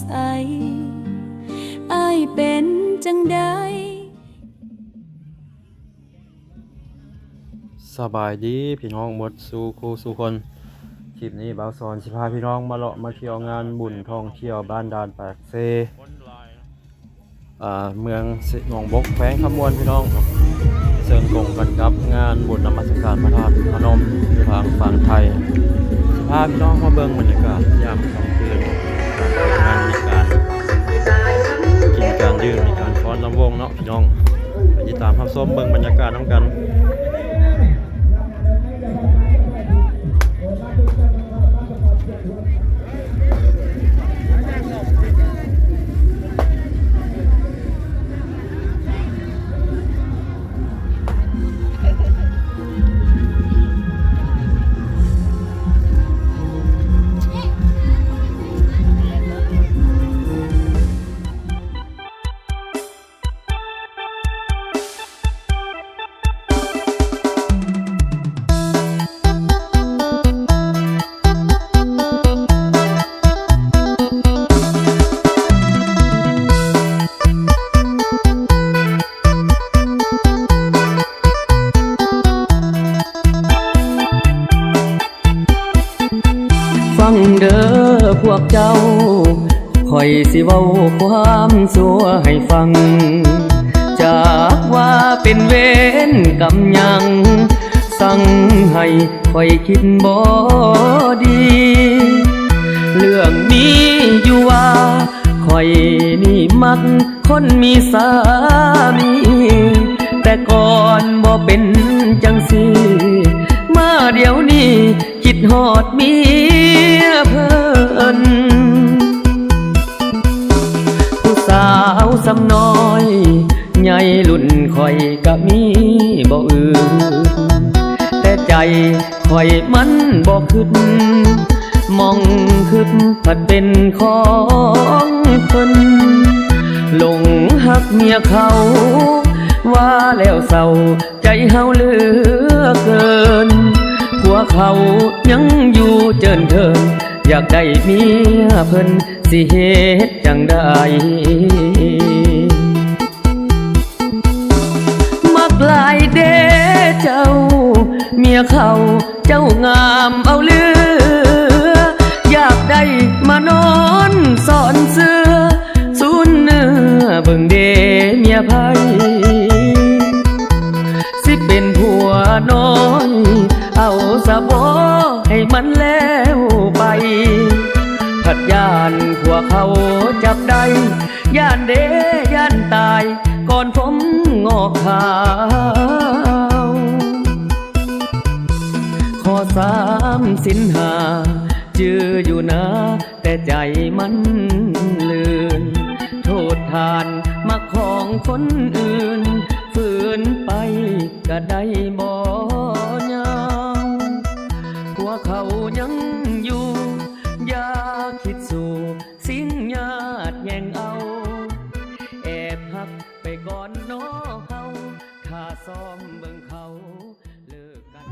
ใสอ้ายเป็นจังใดสบายดีพี่น้องหมดสู่คู่สู่คนคลิปนี้บ่าวสอนสิพาพี่น้องมาเลาะมาเที่ยวงานบุญท่องเที่ยวบ้านดานปากเซเมืองหนองบกแขวงคำมวนพี่น้องเสริมตรงกันกับงานบุญนมัสการพระธาตุพนมอยู่ทางฝั่งไทยสิพาพี่น้องมาเบิ่งบรรยากาศยามค่ำคืนงานมีการกินการดื่มมีการฟ้อนรำวงเนาะพี่น้องไปติดตามรับชมเบิ่งบรรยากาศนำกันฟังเด้อพวกเจ้าคอยสิเว้าความสัวให้ฟังจากว่าเป็นเวรกรรมยังสั่งให้คอยคิดบ่ดี เรื่องนี้อยู่ว่าคอยนี่มักคนมีสามีแต่ก่อนบ่เป็นจังสิมาเดี๋ยวนี้คิดฮอดเมียเพิ่นผู้สาวสำน้อยใหญ่รุ่นคอยกะมีบ่อื่นแต่ใจคอยมันบ่ขึ้นมองขึ้นผัดเป็นของเพิ่นหลงหักเมียเขาว่าแล้วเศร้าใจเฮาเหลือเกินผัวเขายังอยู่เจินเทินอยากได้เมียเพิ่นสิเฮ็ดจังใดมักหลายเด้เจ้าเมียเขาเจ้างามเอาเลืออยากได้มานอนสอนเสื้อสูนเนื้อเบิ่งเดเมียไผสิเป็นผัวน้อยเอาสะบอให้มันแล้วไปผัดย่านผัวเขาจับได้ย่านเดย่านตายก่อนผมงอกขาวขอ3 สินหาจืออยู่นะแต่ใจมันเลือนโทษทานมาของคนอื่นฝืนไปก็ได้บ่ยาวผัวเขายังอยู่อย่าคิดสู่สิ่งญาติแย่งเอาแอบหักไปก่อนน้อเฮาถ้าซ้อมเบิ่งเขาเลิกกัน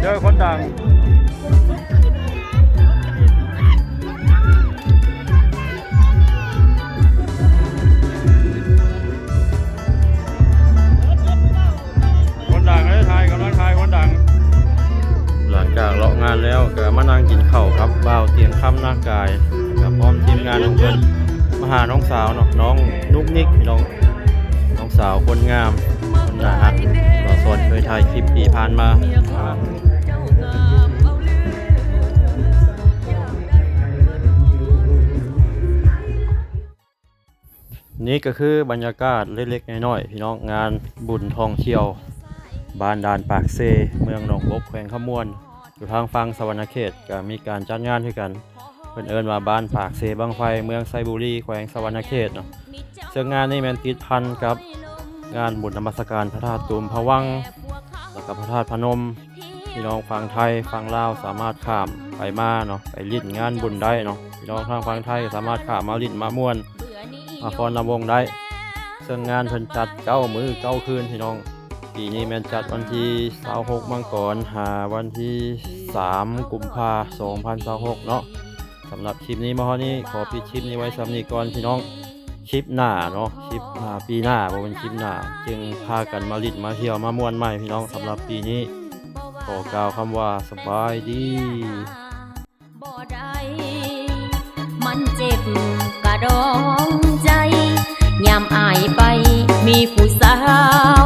เจอคนดังคนดังเลยทายกำลังทายคนดังหลังจากเลาะงานแล้วก็มานั่งกินข้าวครับบ่าวเตียงค่ำหน้ากายกับพร้อมทีมงานของเพิ่นมาหาน้องสาวเนาะน้องนุกนิกน้องสาวคนงามคนน่ารักบ่าวสอนเคยถ่ายคลิปปีผ่านมานี่ก็คือบรรยากาศเล็กๆน้อยๆพี่น้องงานบุญท่องเที่ยวบ้านดานปากเซเมืองหนองบกแขวงขมวนอยู่ทางฝั่งสวรรณเขตก็มีการจัดงานด้วยกันเพิ่นเอิ้นว่าบ้านปากเซบังไฟเมืองไซบุรีแขวงสวรรณเขตเนาะซึ่งงานนี้แม่นติดพันกับงานบุญนมัสการพระธาตุตูมพะวังแล้วก็พระธาตุพนมพี่น้องฝั่งไทยฝั่งลาวสามารถข้ามไปมาเนาะไปลิ้นงานบุญได้เนาะพี่น้องทางฝั่งไทยสามารถข้ามมาลิ้นมาม่วนมาฟ้อนรำวงได้ซึ่งงานเพิ่นจัด9 มื้อ 9 คืนพี่น้องปีนี้แม่นจัดวันที่26มังกรหาวันที่3กุมภาพันธ์2026เนาะ สำหรับคลิปนี้มาฮอดนี้ขอปิดคลิปนี้ไว้ซ้ำนี้ก่อนพี่น้องคลิปหน้าเนาะคลิปปีหน้าบ่เป็นคลิปหน้าจึงพากันมาลิดมาเที่ยวมาม่วนใหม่พี่น้องสำหรับปีนี้ขอกล่าวคำว่าสบายดี บ่ได้มันเจ็บกระดองใจยามอายไปมีผู้สาว